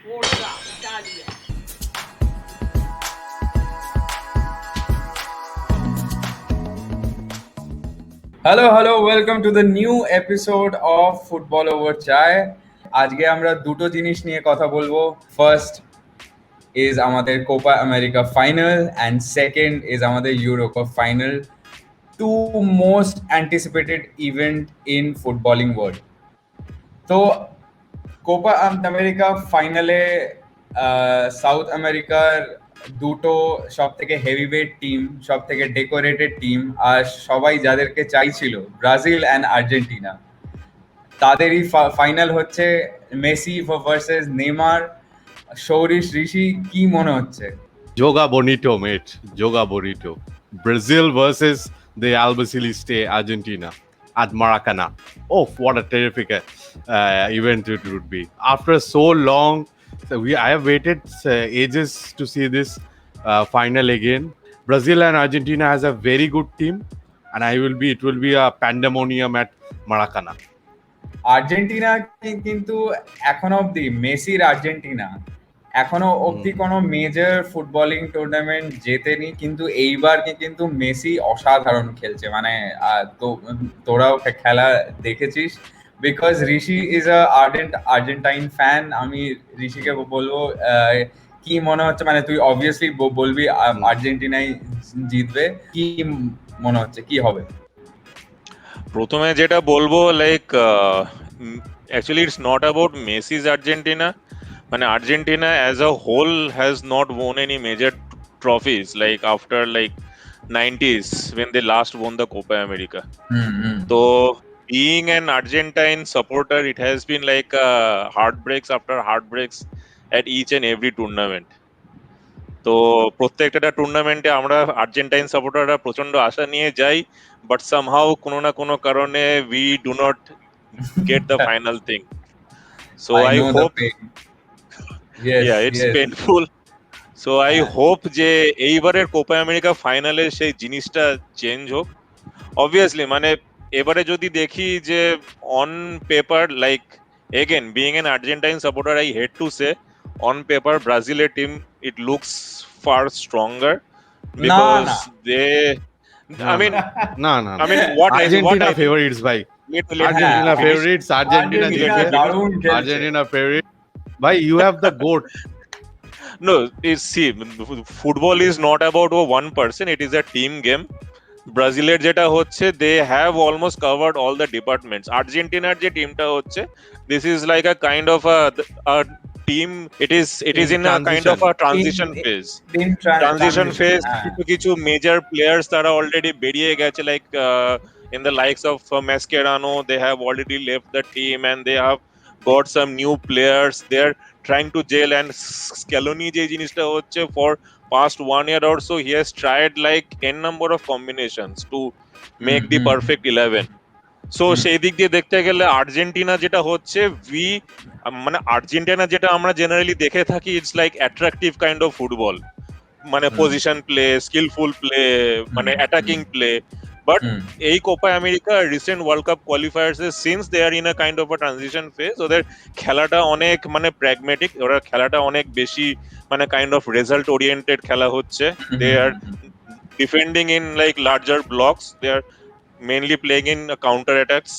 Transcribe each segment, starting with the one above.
Forza Italia. Hello, welcome to the new episode of football over chai. আজকে আমরা দুটো জিনিস নিয়ে কথা বলবো। ফার্স্ট ইজ আমাদের Copa America final and second is আমাদের Euro cup final, two most anticipated event in footballing world. তো কোপা আমেরিকা ফাইনালে সাউথ আমেরিকার দুটো সব থেকে হেভিওয়েট টিম, সব থেকে ডেকোরেটেড টিম, আর সবাই যাদেরকে চাইছিল, ব্রাজিল অ্যান্ড আর্জেন্টিনা, তাদেরই ফাইনাল হচ্ছে। Messi versus Neymar. Sourish, Rishi, কি মনে হচ্ছে? Joga bonito, mate. Joga bonito. Brazil versus the Albiceleste Argentina at Maracana. Oh, what a terrific event it would be. After so long, I have waited ages to see this final again. Brazil and Argentina has a very good team, and it will be a pandemonium at Maracana. Argentina কিন্তু এখনো অব্দি, মেসির Argentina এখনো অব্দি কোনো major footballing tournament জেতেনি, কিন্তু এইবার কিন্তু মেসি অসাধারণ খেলছে। মানে তোরাও খেলা দেখেছিস, because Rishi is a ardent Argentine fan. আমি ঋষিকে বলবো কি মনে হচ্ছে, মানে তুই অবভিয়াসলি বলবি আর্জেন্টিনাই জিতবে, কি মনে হচ্ছে কি হবে? প্রথমে যেটা বলবো, like actually it's not about Messi's Argentina. মানে Argentina as a whole has not won any major trophies like after like 90s when they last won the Copa America. So being an Argentine supporter, it has been like heartbreaks after heartbreaks at each and every tournament. তো প্রত্যেকটা টুর্নামেন্টে আমরা Argentine সাপোর্টাররা প্রচন্ড আশা নিয়ে যাই, but somehow কোনো না কোনো কারণে we do not get the final thing. So I hope, it's painful. So I hope যে এইবারের কোপা আমেরিকা ফাইনালে সেই জিনিসটা চেঞ্জ হোক। অবভিয়াসলি মানে এবারে যদি দেখি যে on paper, like again being an Argentine supporter, I head to say on paper Brazil team, it looks far stronger because they I mean what Argentina favorites bhai. Argentina favorites, Argentina favorites. Bhai, you have the goat. No, see, football is not about one person, it is a team game. ব্রাজিলের যেটা হচ্ছে, they have almost covered all the departments. আর্জেন্টিনার যে টিমটা হচ্ছে, this is like a kind of a team, it is in a kind of a transition phase. কিছু major players তারা already বেরিয়ে গেছে, like in the likes of Mascherano, they have already left the team and they have got some new players. They are trying to gel, and Scaloni যে জিনিসটা হচ্ছে, for past 1 year or so he has tried like n number of combinations to make the perfect 11. So সেই দিক দিয়ে দেখতে গেলে Argentina যেটা হচ্ছে, মানে আর্জেন্টিনা যেটা আমরা জেনারেলি দেখে থাকি, it's like attractive kind of football, মানে পজিশন প্লে, স্কিলফুল প্লে, মানে অ্যাটাকিং প্লে। বাট এই Copa America recent world cup qualifiers এ, since they are in a kind of a transition phase, ওদের খেলাটা অনেক মানে প্র্যাগমেটিক, ওরা খেলাটা অনেক বেশি মানে কাইন্ড অফ রেজাল্ট ওরিয়েন্টেড খেলা হচ্ছে। They are defending in like larger blocks, they are mainly playing in counter attacks.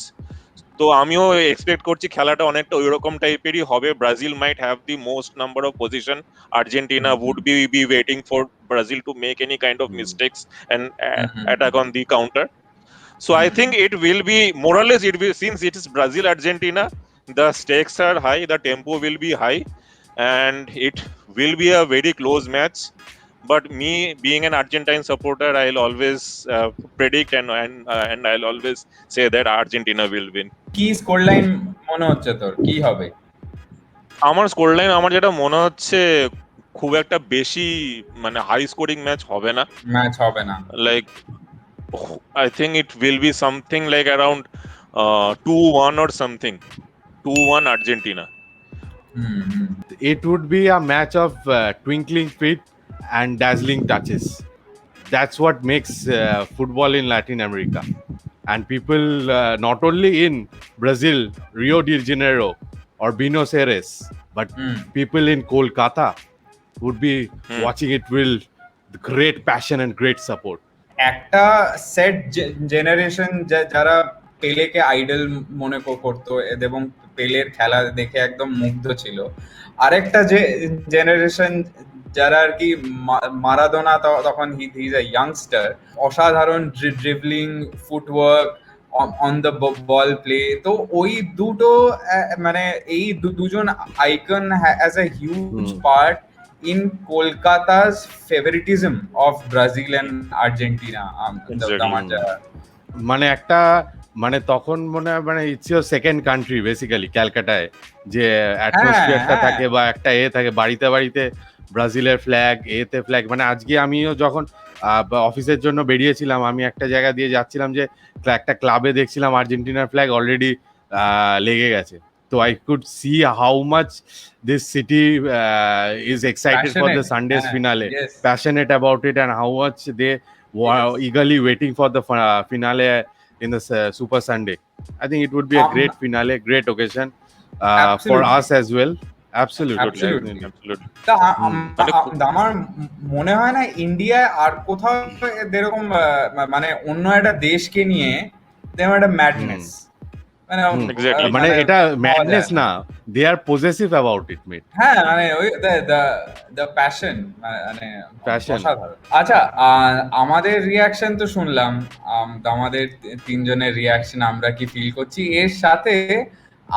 তো আমিও এক্সপেক্ট করছি খেলাটা অনেকটা ওইরকম টাইপেরই হবে। Brazil might have the most number of position, Argentina would be waiting for Brazil to make any kind of mistakes and attack on the counter. So I think it will be more or less, since it is Brazil Argentina, the stakes are high, the tempo will be high, and it will be a very close match. But me being an Argentine supporter, I'll always predict and I'll always say that Argentina will win. কি score line মনে হচ্ছে তোর, কি হবে? আমার score line, আমার যেটা মনে হচ্ছে, খুব একটা বেশি মানে হাই স্কোরিং ম্যাচ হবে না। Like I think it will be something like around 2-1 or something. 2-1 Argentina. It would be a match of twinkling feet and dazzling touches. That's what makes football in Latin America. And people not only in Brazil, Rio de Janeiro or Buenos Aires, but Hmm. people in Kolkata would be Hmm. watching it with great passion and great support. একটা set generation যারা পেলেকে idol মনে করতো এবং পেলের খেলা দেখে একদম মুগ্ধ ছিল, আরেকটা যে জেনারেশন যারা আর কি মারাদোনা তখন হিজ আ ইয়াংস্টার, অসাধারণ dribbling, footwork, on the ball play. তো ওই দুটো মানে এই দুজন icon has a huge part in Kolkata's favoritism of Brazil and Argentina. Exactly. মানে একটা মানে তখন মনে হয় মানে it's your second country basically ক্যালকাটায়, যে অ্যাটমসফিয়ারটা হ্যাঁ। থাকে বা একটা থাকে বাড়িতে বাড়িতে ব্রাজিলের ফ্ল্যাগ, ফ্ল্যাগ। মানে আজকে আমিও যখন অফিসের জন্য বেরিয়েছিলাম, আমি একটা জায়গা দিয়ে যাচ্ছিলাম যে একটা ক্লাবে দেখছিলাম আর্জেন্টিনার ফ্ল্যাগ অলরেডি লেগে গেছে। তো I could see how much this city is excited for the Passionate. Sunday's finale, Yes. passionate about it, and how much they were eagerly waiting for the finale in the Super Sunday. I think it would be a great finale, great occasion for Absolutely. us as well. Absolutely. Absolutely. Absolutely. তা মানে আমার মনে হয় না ইন্ডিয়ায় আর কোথাও এরকম মানে অন্য একটা দেশকে নিয়ে তেমন একটা ম্যাডনেস, Exactly. মানে এটা ম্যাডনেস না, দে আর পজেসিভ অ্যাবাউট ইট মেট। হ্যাঁ, মানে ওই দ্য প্যাশন, মানে Passion. অসাধারণ। আচ্ছা, আমাদের রিয়াকশন তো শুনলাম, আমাদের তিনজনের রিয়াকশন আমরা কি ফিল করছি, এর সাথে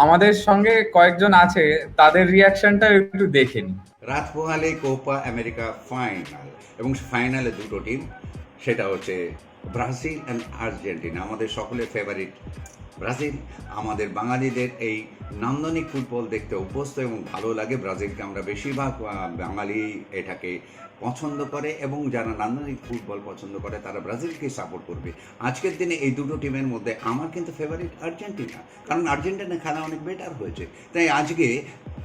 আমাদের সঙ্গে কয়েকজন আছে তাদের রিয়াকশনটা একটু দেখে নি। রাত পোহালে কোপা আমেরিকা ফাইনাল, এবং ফাইনালে দুটো টিম, সেটা হচ্ছে ব্রাজিল অ্যান্ড আর্জেন্টিনা। আমাদের সকলের ফেভারিট ব্রাজিল। আমাদের বাঙালিদের এই নান্দনিক ফুটবল দেখতে অভ্যস্ত এবং ভালো লাগে। ব্রাজিলকে আমরা বেশিরভাগ বাঙালি এটাকে পছন্দ করে, এবং যারা নান্দনিক ফুটবল পছন্দ করে তারা ব্রাজিলকে সাপোর্ট করবে। আজকের দিনে এই দুটো টিমের মধ্যে আমার কিন্তু ফেভারিট আর্জেন্টিনা, কারণ আর্জেন্টিনা খেলা অনেক বেটার হয়েছে। তাই আজকে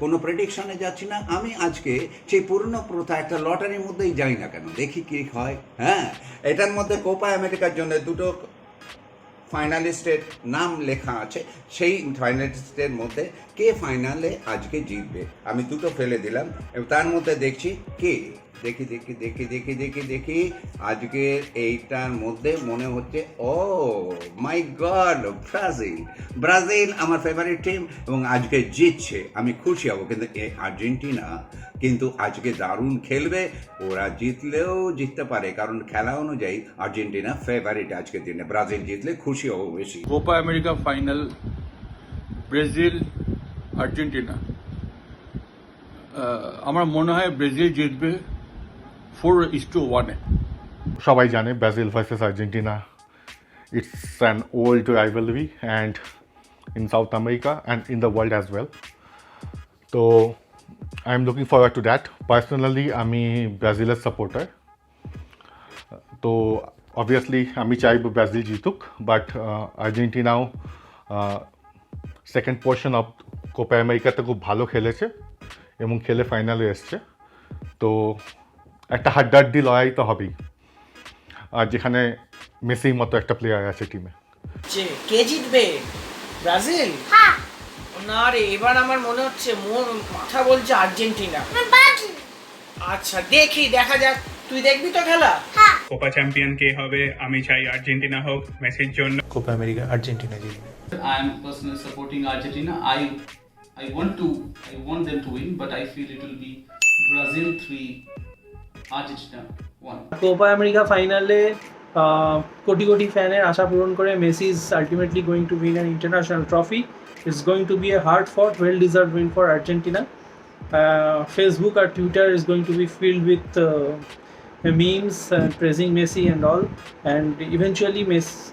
কোনো প্রেডিকশনে যাচ্ছি না, আমি আজকে সেই পুরনো প্রথা, একটা লটারির মধ্যেই যাই না কেন, দেখি কী হয়। হ্যাঁ, এটার মধ্যে কোপা আমেরিকার জন্য দুটো ফাইনালিস্টের নাম লেখা আছে, সেই ফাইনালিস্টের মধ্যে কে ফাইনালে আজকে জিতবে আমি দুটো ফেলে দিলাম, এবং তার মধ্যে দেখছি কে, দেখি দেখি দেখি দেখি দেখি দেখি আজকের এইটার মধ্যে মনে হচ্ছে ও মাই গড, ব্রাজিল। ব্রাজিল আমার ফেভারিট টিম এবং আজকে জিতছে, আমি খুশি হব। কিন্তু আর্জেন্টিনা কিন্তু আজকে দারুণ খেলবে, ওরা জিতলেও জিততে পারে, কারণ খেলা অনুযায়ী আর্জেন্টিনা ফেভারিট আজকের দিনে। ব্রাজিল জিতলে খুশি হব বেশি। Copa America final Brazil Argentina, আমার মনে হয় ব্রাজিল জিতবে 4-1-এ। সবাই জানে Brazil versus Argentina, it's an old rivalry and in South America and in the world as well. তো I am looking forward to that. Personally আমি ব্রাজিলের সাপোর্টার, তো অবভিয়াসলি আমি চাইব ব্রাজিল জিতুক, বাট আর্জেন্টিনাও সেকেন্ড পোর্শন অফ কোপা আমেরিকাতে খুব ভালো খেলেছে এবং খেলে ফাইনালে এসছে। তো একটা হাড্ডাহাড্ডি লড়াই তো হবেই, আর যেখানে মেসির মতো একটা প্লেয়ার আছে টিমে। যে কে জিতবে? ব্রাজিল? না রে, এবার আমার মনে হচ্ছে মাথা বলছে আর্জেন্টিনা। আচ্ছা দেখি, দেখা যাক। তুই দেখবি তো খেলা? কোপা চ্যাম্পিয়ন কে হবে? আমি চাই আর্জেন্টিনা হোক মেসির জন্য। কোপা আমেরিকা আর্জেন্টিনা জিতবে। I am personally supporting Argentina. I want them to win, but I feel it will be Brazil 3, Argentina 1. Copa America ফাইনালে কোটি কোটি ফ্যানের আশা পূরণ করে Messi is ultimately going to win an international trophy. It's going to be a hard fought, well deserved win for Argentina. Facebook or Twitter is going to be filled with memes praising Messi and all, and eventually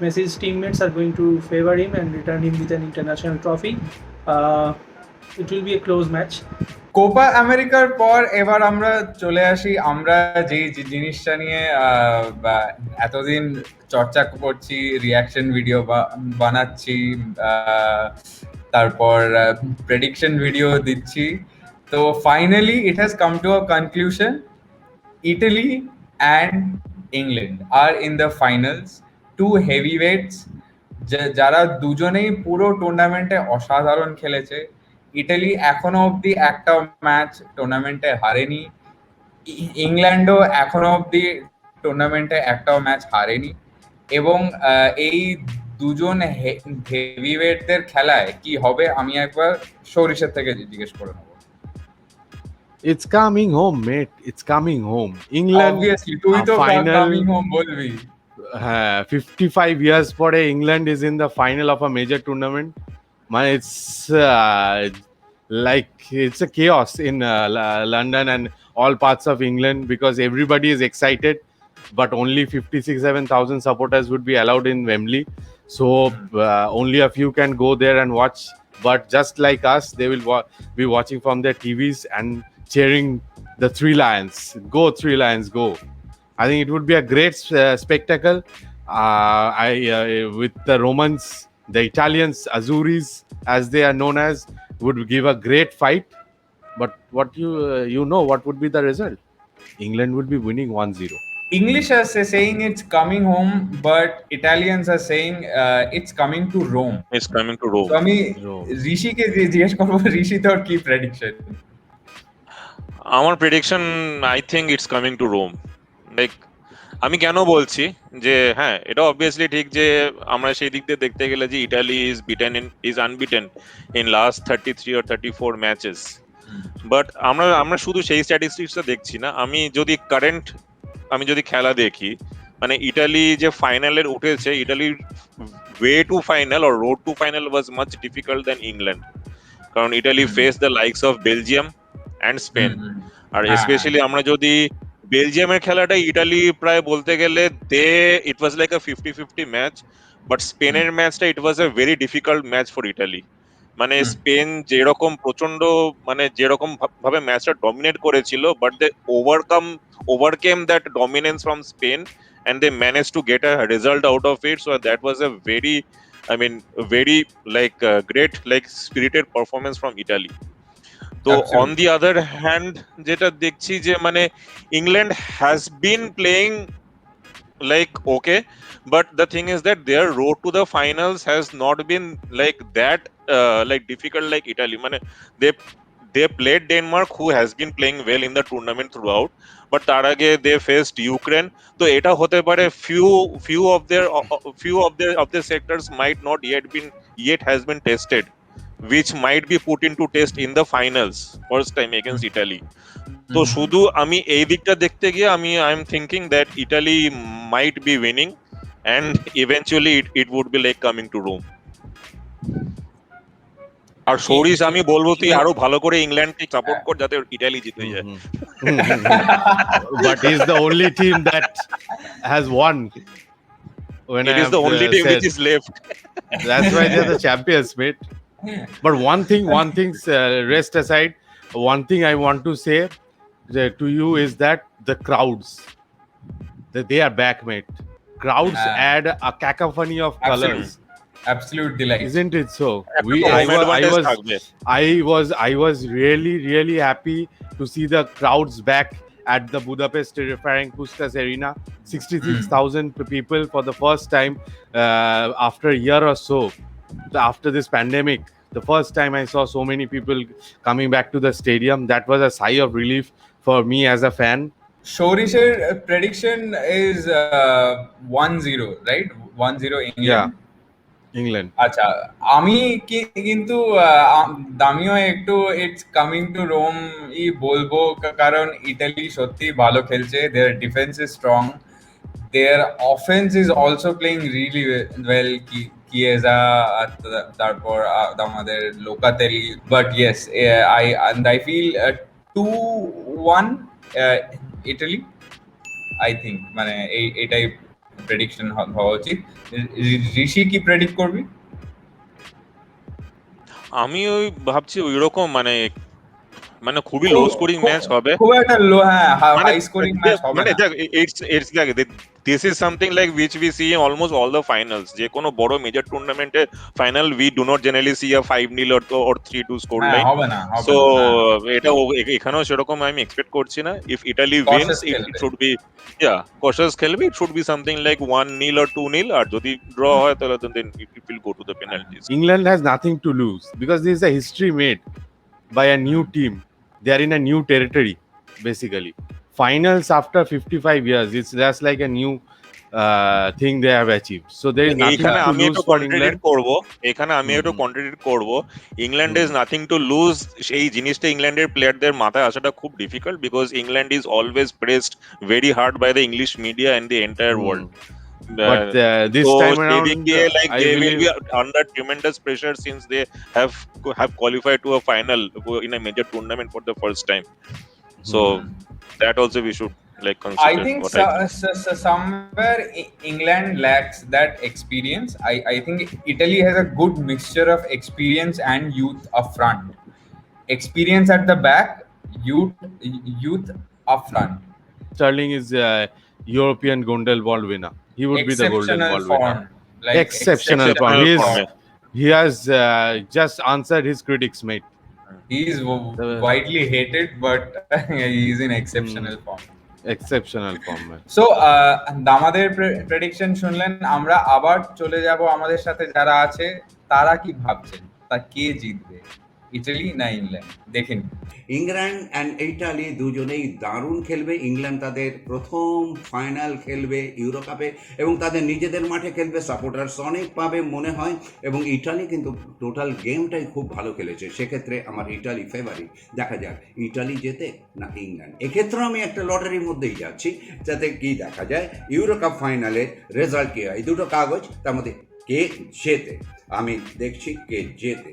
Messi's teammates are going to favor him and return him with an international trophy. It will be a close match. Copa আমেরিকার পর এবার আমরা চলে আসি, আমরা যে জিনিসটা নিয়ে এতদিন চর্চা করছি, রিয়াকশন ভিডিও বানাচ্ছি, তারপর প্রেডিকশন ভিডিও দিচ্ছি। তো finally it has come to a conclusion, Italy and England are in the finals, two heavyweights যারা দুজনেই পুরো টুর্নামেন্টে অসাধারণ খেলেছে। ইটালি এখনো অবধি একটা ম্যাচ টুর্নামেন্টে হারেনি, ইংল্যান্ডও এখনো অবধি টুর্নামেন্টে একটাও ম্যাচ হারেনি, এবং এই দুজন হেভিওয়েটদের খেলায় কি হবে আমি একবার সরিষার থেকে জিজ্ঞেস করে নেবো। It's coming home, mate. It's coming home. England Obviously, তুই তো final coming home বলবি। 55 years পরে England is in the final of a major tournament. Man, it's like it's a chaos in London and all parts of England because everybody is excited, but only 57,000 supporters would be allowed in Wembley. So only a few can go there and watch. But just like us, they will be watching from their TVs and cheering the Three Lions. Go Three Lions, go! I think it would be a great spectacle. With the Romans, the Italians, Azuris, as they are known as, would give a great fight. But what you know, what would be the result? England would be winning 1-0. English are saying it's coming home, but Italians are saying it's coming to Rome. It's coming to Rome. তো আমি Rome. ঋষিকে জিজ্ঞেস করবো, ঋষি তোর কি prediction? আমার prediction I think it's coming to Rome. Like আমি কেন বলছি যে হ্যাঁ, এটা অবভিয়াসলি ঠিক যে আমরা সেই দিক দিয়ে দেখতে গেলে যে Italy is unbeaten in last 33 or 34 matches, but আমরা শুধু সেই স্ট্যাটিস্টিক্সটা দেখছি না। আমি যদি খেলা দেখি, মানে ইটালি যে ফাইনালের উঠেছে, ইটালির way to final or road to final was much difficult than England, কারণ Italy face the likes of Belgium and Spain. আর স্পেশালি আমরা যদি বেলজিয়ামের খেলাটা, ইটালি প্রায় বলতে গেলে it was like a 50-50 match, but স্পেনের ম্যাচটা it was a very difficult match for Italy. মানে স্পেন যেরকম যেরকম ভাবে ম্যাচটা ডমিনেট করেছিল, but they overcame that dominance from Spain and they managed to get a result out of it. So that was a very great spirited performance from Italy. So on the other hand, যেটা দেখছি যে মানে England has been playing like okay, but the thing is that their road to the finals has not been like that difficult like Italy. মানে they played Denmark, who has been playing well in the tournament throughout, but তার আগে they faced Ukraine. তো এটা হতে পারে few of their sectors might not yet has been tested, which might be put into test in the finals first time against Italy. তো শুধু আমি এই দিকটা দেখতে গিয়ে I am thinking that Italy might be winning and eventually it would be like coming to Rome. আর সরিস আমি বলবো তুই আরো ভালো করে ইংল্যান্ডকে সাপোর্ট কর যাতে ইতালি জিতে যায়। But he's the only team that has won. It is the only team which is left. That's why they're the champions, mate. But one thing, rest aside, one thing I want to say to you is that the crowds, they are back, mate. Crowds add a cacophony of colors. Absolute delight, isn't it so? I was really happy to see the crowds back at the Budapest Ferenc Puskás Arena. 66,000 people for the first time after a year or so. After this pandemic, the first time I saw so many people coming back to the stadium. That was a sigh of relief for me as a fan. Shorisher prediction is 1-0, right? 1-0 England. Yeah. England. আচ্ছা, আমি কিন্তু আমিও একটু it's coming to Rome ই বলবো, কারণ Italy সত্যি ভালো খেলছে, their defence is strong, their offence is also playing really well, Chiesa, তারপর আমাদের Locatelli, but yes I feel 2-1 Italy, I think, মানে এটাই প্রেডিকশন হওয়া উচিত। ঋষি কি প্রেডিক্ট করবি? আমি ওই ভাবছি ওইরকম মানে খুবই লো স্কোরিং ম্যাচ হবে, খুব একটা লো, হ্যাঁ, হাই স্কোরিং ম্যাচ হবে না। It's like this is something like which we see in almost all the finals. যে কোনো বড় মেজর টুর্নামেন্টে final we do not generally see a 5-0 or 3-2 score line. So এটা এখানেও সেরকম আমি এক্সপেক্ট করছি না। If Italy wins it should be cautious খেলবে, it should be something like 1-0 or 2-0, আর যদি ড্র হয় তাহলে then it will go to the penalties. England has nothing to lose because this is a history made. by a new team. They are in a new territory, basically. Finals after 55 years, it's just like a new thing they have achieved. So there is nothing এইখানে to আমি একটু lose for contradict England. করব, এখানে আমি একটু contradict করব, England is nothing to lose. সেই জিনিসটা ইংল্যান্ডের প্লেয়ারদের মাথায় আসাটা খুব difficult, because England is always pressed very hard by the English media and the entire world. But this So time around, saving day, like I they will believe be under tremendous pressure since they have qualified to a final in a major tournament for the first time. So that also we should like consider. I think somewhere England lacks that experience. I think Italy has a good mixture of experience and youth up front. Experience at the back, youth up front. Sterling is a European Golden Ball winner. He would be the Golden Exceptional Ball form. winner. Like Exceptional form. He has just answered his critics, mate. He is widely hated, but he is in exceptional form. Exceptional form, man. So আমাদের prediction শুনলেন, আমরা আবার চলে যাব আমাদের সাথে যারা আছে তারা কি ভাবছেন, তা কে জিতবে, ইটালি না ইংল্যান্ড, দেখেন। ইংল্যান্ড অ্যান্ড ইটালি দুজনেই দারুণ খেলবে। ইংল্যান্ড তাদের প্রথম ফাইনাল খেলবে ইউরো কাপে এবং তাদের নিজেদের মাঠে খেলবে, সাপোর্টার্স অনেক পাবে মনে হয়, এবং ইটালি কিন্তু টোটাল গেমটাই খুব ভালো খেলেছে। সেক্ষেত্রে আমার ইটালি ফেভারিট। দেখা যাক ইটালি জেতে না ইংল্যান্ড। এক্ষেত্রে আমি একটা লটারির মধ্যেই যাচ্ছি, যাতে কি দেখা যায় ইউরো কাপ ফাইনালের রেজাল্ট কী হয়। দুটো কাগজ, তার মধ্যে কে জেতে, আমি দেখছি কে জেতে।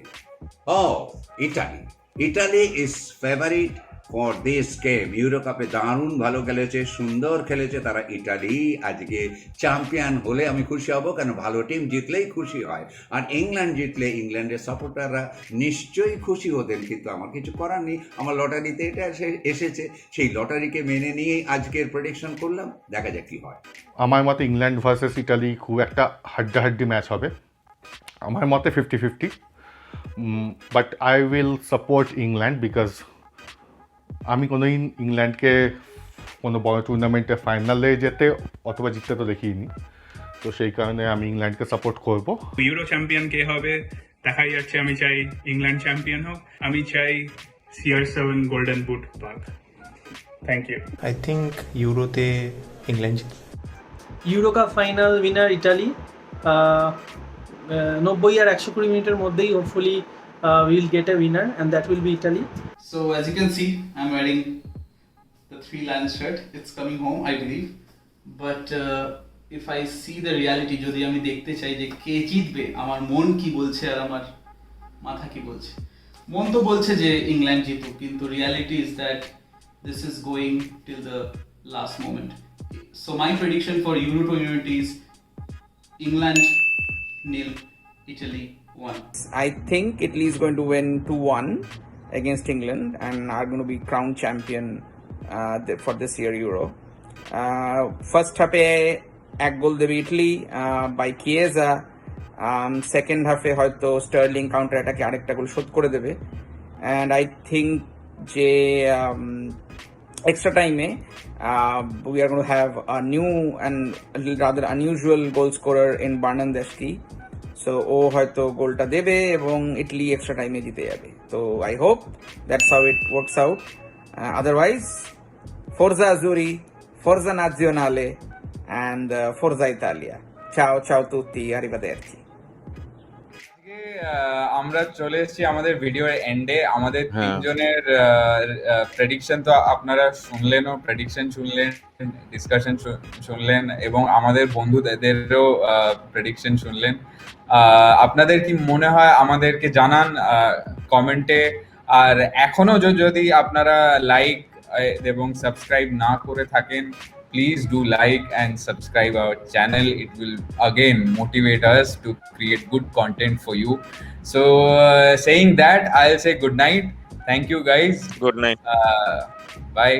Italy. Italy is favourite for this game. Euro কাপে দারুণ ভালো খেলেছে, সুন্দর খেলেছে তারা। ইটালি আজকে চ্যাম্পিয়ন হলে আমি খুশি হব, কেন ভালো টিম জিতলেই খুশি হয়। আর ইংল্যান্ড জিতলে ইংল্যান্ডের সাপোর্টাররা নিশ্চয়ই খুশি হতেন, কিন্তু আমার কিছু করার নেই। আমার লটারিতে এটা এসেছে, সেই লটারিকে মেনে নিয়েই আজকের প্রেডিকশন করলাম। দেখা যাক কী হয়। আমার মতে ইংল্যান্ড ভার্সেস ইটালি খুব একটা হাড্ডাহাড্ডি ম্যাচ হবে। আমার মতে 50-50, but I will support England because আমি কোনোদিন ইংল্যান্ডকে কোনো বড় টুর্নামেন্টে ফাইনালে যেতে অথবা জিততে তো দেখিনি, তো সেই কারণে আমি ইংল্যান্ডকে সাপোর্ট করব। ইউরো চ্যাম্পিয়ন কে হবে দেখাই যাচ্ছে। আমি চাই ইংল্যান্ড চ্যাম্পিয়ন হোক, আমি চাই CR7 গোল্ডেন বুট পাক। Thank you. আই থিঙ্ক ইউরোতে England Euro cup final winner Italy. 90 আর 120 মিনিটের মধ্যেই hopefully will get a winner and that will be Italy. So as you can see, I'm wearing the 3 Lions shirt. It's coming home, I believe. But if I see the reality, যদি আমি দেখতে চাই যে কে জিতবে, আমার মন কি বলছে আর আমার মাথা কি বলছে। মন তো বলছে যে ইংল্যান্ড জিতুক, কিন্তু reality is that this is going till the last moment. So my prediction for Euro 2020 is England 0, Italy 1. I think Italy is going to win 2-1 against England and are going to be crowned champion for this year Euro. First half এক গোল দেবে Italy by Chiesa, second হাফে হয়তো Sterling counter অ্যাটাকে আরেকটা গোল শোধ করে দেবে। And I think যে extra time we are going to have a new and rather unusual goal scorer in Bernardeschi, so ও হয়তো গোলটা দেবে এবং ইটালি এক্সট্রা টাইমে জিতে যাবে। তো I hope that's how it works out. Otherwise forza Azzurri, forza Nazionale and forza Italia. Ciao ciao তুতি, আরিভাদেরচি। আমরা চলে এসেছি আমাদের ভিডিওর এন্ডে। আমাদের তিনজনের প্রেডিকশন তো আপনারা শুনলেনও, প্রেডিকশন শুনলেন, ডিসকাশন শুনলেন এবং আমাদের বন্ধুদেরও প্রেডিকশন শুনলেন। আপনাদের কি মনে হয় আমাদেরকে জানান কমেন্টে। আর এখনো যদি আপনারা লাইক এবং সাবস্ক্রাইব না করে থাকেন, please do like and subscribe our channel. It will again motivate us to create good content for you. So saying that, I'll say good night. Thank you guys. Good night. Bye.